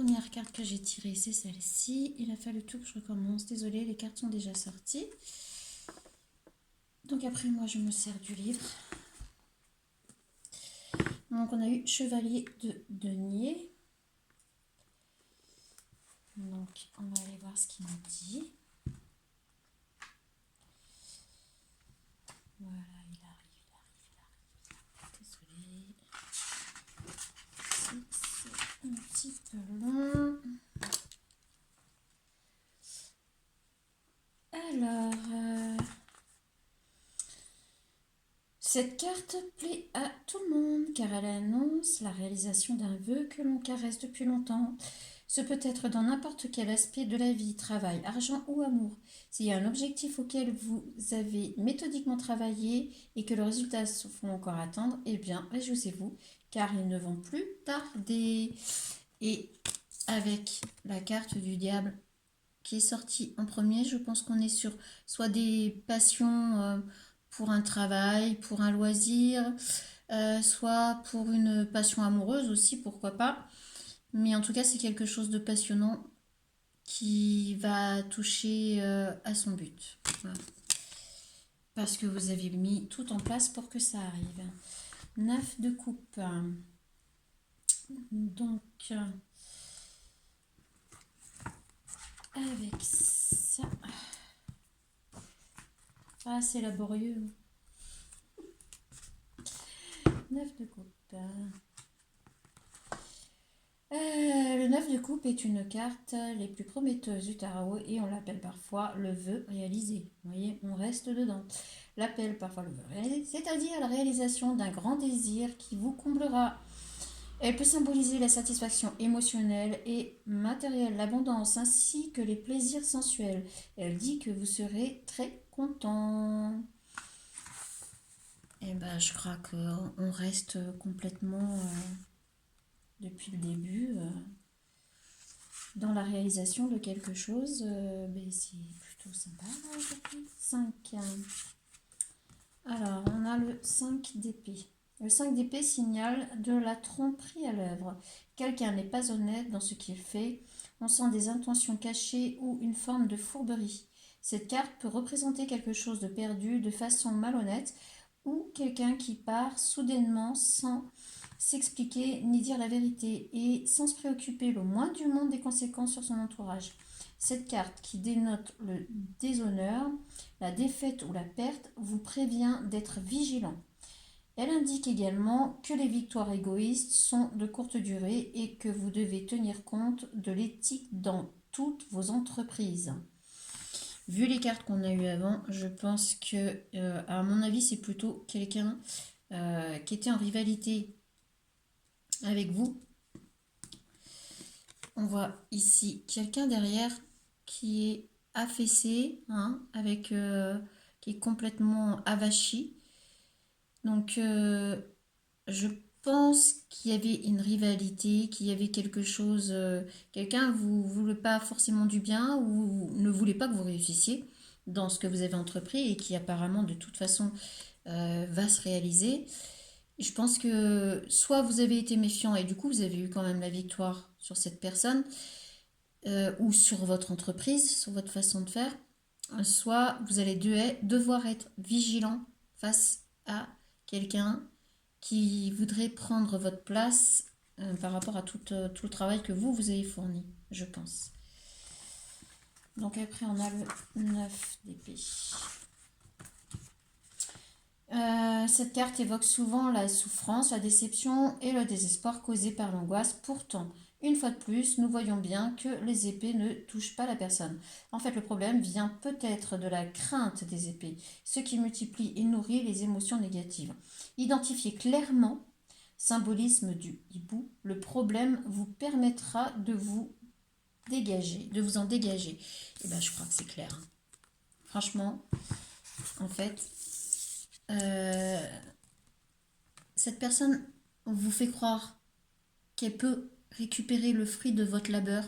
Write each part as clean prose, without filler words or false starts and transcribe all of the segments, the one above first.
première carte que j'ai tirée, c'est celle-ci. Il a fallu tout que je recommence. Désolée, les cartes sont déjà sorties. Donc après, moi, je me sers du livre. Donc on a eu Chevalier de denier. Donc on va aller voir ce qu'il nous dit. Voilà, il arrive. Désolée. C'est un petit peu long. Alors, cette carte plaît à tout le monde car elle annonce la réalisation d'un vœu que l'on caresse depuis longtemps. Ce peut être dans n'importe quel aspect de la vie, travail, argent ou amour. S'il y a un objectif auquel vous avez méthodiquement travaillé et que le résultat se font encore attendre, eh bien, réjouissez-vous car ils ne vont plus tarder. Et avec la carte du diable qui est sortie en premier, je pense qu'on est sur soit des passions pour un travail, pour un loisir, soit pour une passion amoureuse aussi, pourquoi pas. Mais en tout cas, c'est quelque chose de passionnant qui va toucher à son but. Voilà. Parce que vous avez mis tout en place pour que ça arrive. 9 de coupe. Donc, avec ça... Ah, c'est laborieux. 9 de coupe. Le 9 de coupe est une carte les plus prometteuses du tarot et on l'appelle parfois le vœu réalisé. Vous voyez, on reste dedans. L'appelle parfois le vœu réalisé, c'est-à-dire la réalisation d'un grand désir qui vous comblera. Elle peut symboliser la satisfaction émotionnelle et matérielle, l'abondance ainsi que les plaisirs sensuels. Elle dit que vous serez très content. Et ben, je crois qu'on reste complètement depuis le début dans la réalisation de quelque chose. Mais c'est plutôt sympa aujourd'hui. 5. Alors, on a le 5 d'épée. Le 5 d'épée signale de la tromperie à l'œuvre. Quelqu'un n'est pas honnête dans ce qu'il fait. On sent des intentions cachées ou une forme de fourberie. Cette carte peut représenter quelque chose de perdu de façon malhonnête ou quelqu'un qui part soudainement sans s'expliquer ni dire la vérité et sans se préoccuper le moins du monde des conséquences sur son entourage. Cette carte qui dénote le déshonneur, la défaite ou la perte vous prévient d'être vigilant. Elle indique également que les victoires égoïstes sont de courte durée et que vous devez tenir compte de l'éthique dans toutes vos entreprises. Vu les cartes qu'on a eues avant, je pense que, à mon avis, c'est plutôt quelqu'un qui était en rivalité avec vous. On voit ici quelqu'un derrière qui est affaissé, hein, avec, qui est complètement avachi. Donc, je pense qu'il y avait une rivalité, qu'il y avait quelque chose, quelqu'un vous voulait pas forcément du bien ou ne voulait pas que vous réussissiez dans ce que vous avez entrepris et qui apparemment de toute façon va se réaliser. Je pense que soit vous avez été méfiant et du coup vous avez eu quand même la victoire sur cette personne ou sur votre entreprise, sur votre façon de faire, soit vous allez devoir être vigilant face à quelqu'un qui voudrait prendre votre place par rapport à tout le travail que vous avez fourni, je pense. Donc après on a le 9 d'épée. Cette carte évoque souvent la souffrance, la déception et le désespoir causés par l'angoisse. Pourtant, une fois de plus, nous voyons bien que les épées ne touchent pas la personne. En fait, le problème vient peut-être de la crainte des épées, ce qui multiplie et nourrit les émotions négatives. Identifiez clairement, symbolisme du hibou, le problème vous permettra de vous dégager, de vous en dégager. Et ben, je crois que c'est clair. Franchement, en fait, cette personne vous fait croire qu'elle peut récupérer le fruit de votre labeur.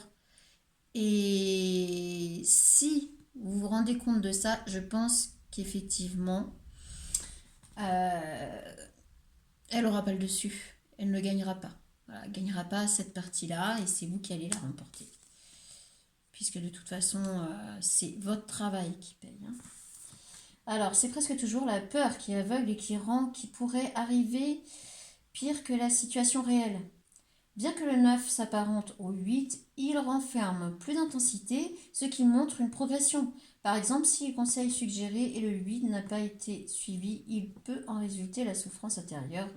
Et si vous vous rendez compte de ça, je pense qu'effectivement, elle n'aura pas le dessus. Elle ne gagnera pas. Voilà, gagnera pas cette partie-là et c'est vous qui allez la remporter. Puisque de toute façon, c'est votre travail qui paye. Hein. Alors, c'est presque toujours la peur qui aveugle et qui pourrait arriver pire que la situation réelle. Bien que le 9 s'apparente au 8, il renferme plus d'intensité, ce qui montre une progression. Par exemple, si le conseil suggéré et le 8 n'a pas été suivi, il peut en résulter la souffrance intérieure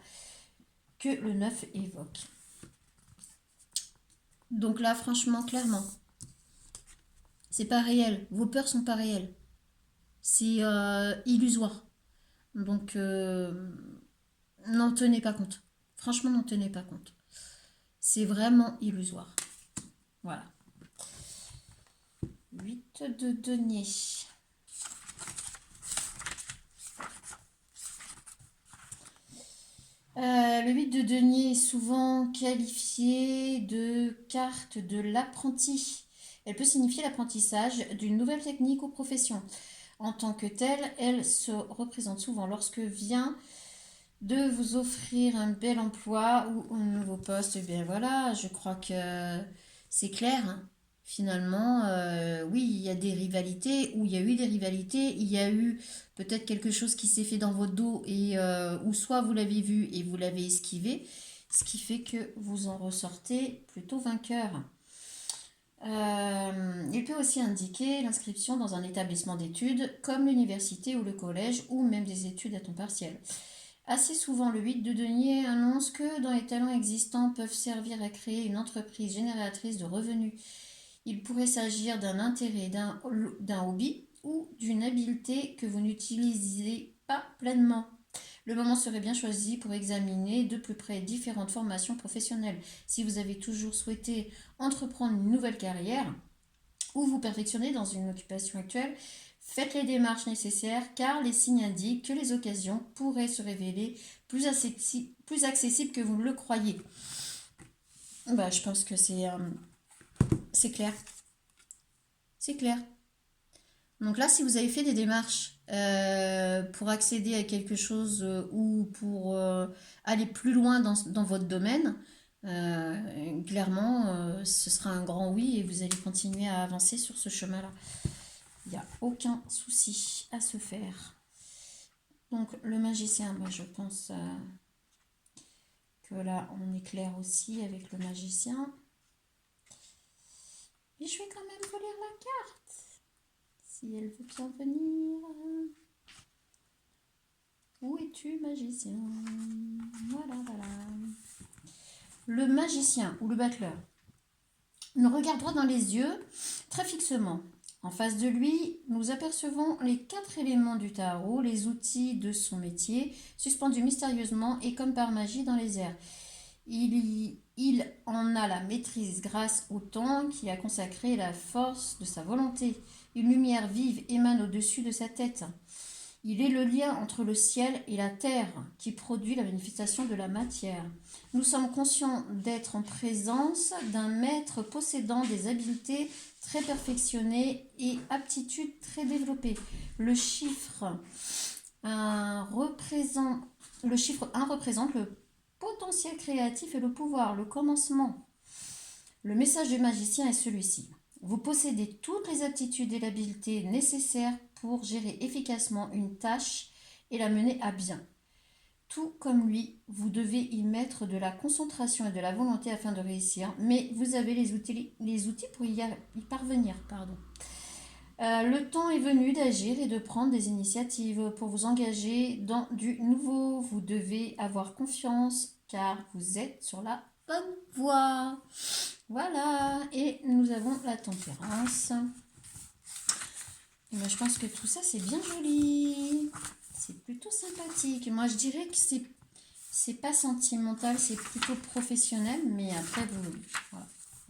que le 9 évoque. Donc là, franchement, clairement, c'est pas réel. Vos peurs sont pas réelles. C'est illusoire. Donc, n'en tenez pas compte. Franchement, n'en tenez pas compte. C'est vraiment illusoire. Voilà. 8 de denier. Le 8 de denier est souvent qualifié de carte de l'apprenti. Elle peut signifier l'apprentissage d'une nouvelle technique ou profession. En tant que telle, elle se représente souvent lorsque vient de vous offrir un bel emploi ou un nouveau poste. Et bien voilà, je crois que c'est clair. Finalement, oui, il y a des rivalités, ou il y a eu des rivalités, il y a eu peut-être quelque chose qui s'est fait dans votre dos, et ou soit vous l'avez vu et vous l'avez esquivé, ce qui fait que vous en ressortez plutôt vainqueur. Il peut aussi indiquer l'inscription dans un établissement d'études, comme l'université ou le collège, ou même des études à temps partiel. Assez souvent, le 8 de denier annonce que dans les talents existants peuvent servir à créer une entreprise génératrice de revenus. Il pourrait s'agir d'un intérêt, d'un hobby ou d'une habileté que vous n'utilisez pas pleinement. Le moment serait bien choisi pour examiner de plus près différentes formations professionnelles. Si vous avez toujours souhaité entreprendre une nouvelle carrière ou vous perfectionner dans une occupation actuelle, faites les démarches nécessaires car les signes indiquent que les occasions pourraient se révéler plus accessibles que vous ne le croyez. Je pense que c'est clair. C'est clair. Donc là, si vous avez fait des démarches pour accéder à quelque chose ou pour aller plus loin dans votre domaine, clairement, ce sera un grand oui et vous allez continuer à avancer sur ce chemin-là. Il n'y a aucun souci à se faire. Donc le magicien, je pense que là, on est clair aussi avec le magicien. Mais je vais quand même vous lire la carte. Si elle veut bien venir. Où es-tu, magicien? Voilà. Le magicien ou le battleur nous regarde droit dans les yeux, très fixement. En face de lui, nous apercevons les 4 éléments du tarot, les outils de son métier, suspendus mystérieusement et comme par magie dans les airs. Il en a la maîtrise grâce au temps qui a consacré la force de sa volonté. Une lumière vive émane au-dessus de sa tête. Il est le lien entre le ciel et la terre qui produit la manifestation de la matière. Nous sommes conscients d'être en présence d'un maître possédant des habiletés très perfectionnées et aptitudes très développées. Le chiffre 1 représente le potentiel créatif et le pouvoir, le commencement. Le message du magicien est celui-ci. Vous possédez toutes les aptitudes et l'habileté nécessaires pour gérer efficacement une tâche et la mener à bien. Tout comme lui, vous devez y mettre de la concentration et de la volonté afin de réussir, mais vous avez les outils pour y parvenir. Le temps est venu d'agir et de prendre des initiatives pour vous engager dans du nouveau. Vous devez avoir confiance car vous êtes sur la bonne voie. Voilà, et nous avons la tempérance. Et moi, je pense que tout ça, c'est bien joli. C'est plutôt sympathique. Moi, je dirais que c'est pas sentimental, c'est plutôt professionnel. Mais après, vous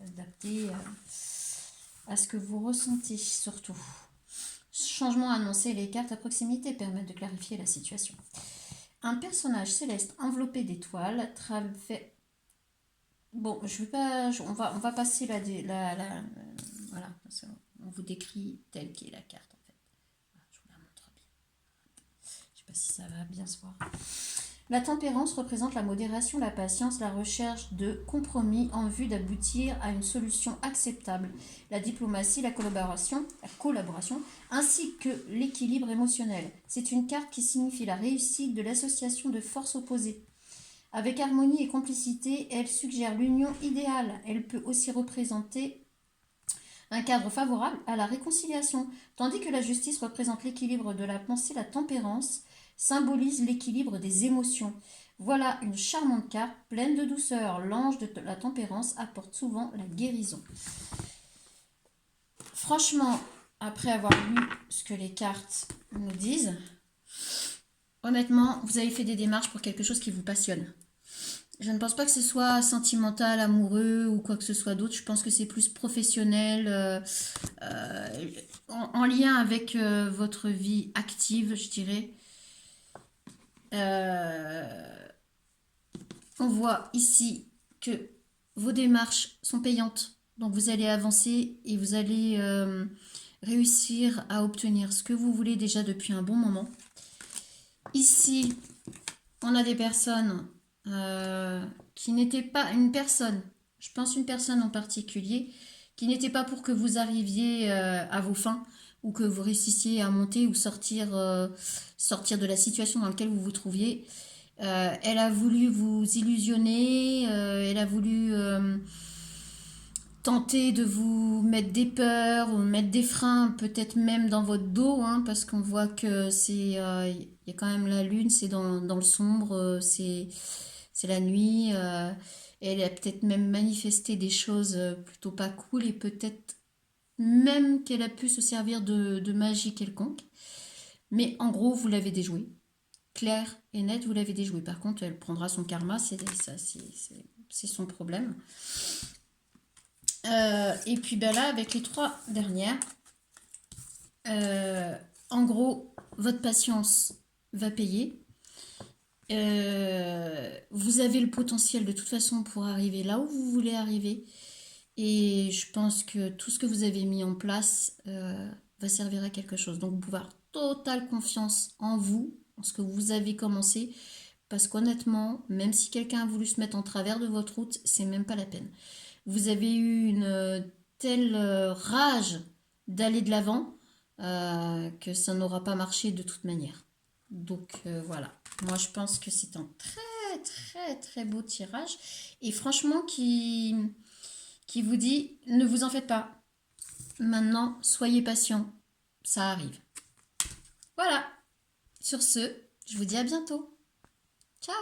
adaptez à ce que vous ressentez, surtout. Changement annoncé, les cartes à proximité permettent de clarifier la situation. Un personnage céleste enveloppé d'étoiles traverse... Bon, je vais pas, on va passer voilà, on vous décrit telle qu'est la carte en fait. Je vous la montre bien. Je sais pas si ça va bien se voir. La tempérance représente la modération, la patience, la recherche de compromis en vue d'aboutir à une solution acceptable, la diplomatie, la collaboration, ainsi que l'équilibre émotionnel. C'est une carte qui signifie la réussite de l'association de forces opposées. Avec harmonie et complicité, elle suggère l'union idéale. Elle peut aussi représenter un cadre favorable à la réconciliation, tandis que la justice représente l'équilibre de la pensée, la tempérance symbolise l'équilibre des émotions. Voilà une charmante carte pleine de douceur. L'ange de la tempérance apporte souvent la guérison. Franchement, après avoir lu ce que les cartes nous disent, honnêtement, vous avez fait des démarches pour quelque chose qui vous passionne. Je ne pense pas que ce soit sentimental, amoureux ou quoi que ce soit d'autre. Je pense que c'est plus professionnel, en lien avec votre vie active, je dirais. Euh, on voit ici que vos démarches sont payantes. Donc vous allez avancer et vous allez réussir à obtenir ce que vous voulez déjà depuis un bon moment. Ici, on a des personnes qui n'étaient pas une personne, je pense une personne en particulier, qui n'était pas pour que vous arriviez à vos fins ou que vous réussissiez à monter ou sortir de la situation dans laquelle vous vous trouviez. Elle a voulu vous illusionner, elle a voulu tenter de vous mettre des peurs ou mettre des freins, peut-être même dans votre dos, hein, parce qu'on voit que il y a quand même la lune, c'est dans le sombre, c'est la nuit. Elle a peut-être même manifesté des choses plutôt pas cool et peut-être même qu'elle a pu se servir de magie quelconque. Mais en gros, vous l'avez déjoué. Clair et net, vous l'avez déjoué. Par contre, elle prendra son karma, c'est son problème. Et puis ben là, avec les trois dernières, en gros, votre patience va payer. Vous avez le potentiel de toute façon pour arriver là où vous voulez arriver. Et je pense que tout ce que vous avez mis en place va servir à quelque chose. Donc, vous pouvez avoir totale confiance en vous, en ce que vous avez commencé. Parce qu'honnêtement, même si quelqu'un a voulu se mettre en travers de votre route, c'est même pas la peine. Vous avez eu une telle rage d'aller de l'avant que ça n'aura pas marché de toute manière. Donc voilà, moi je pense que c'est un très très très beau tirage et franchement qui vous dit ne vous en faites pas. Maintenant, soyez patient, ça arrive. Voilà, sur ce, je vous dis à bientôt. Ciao.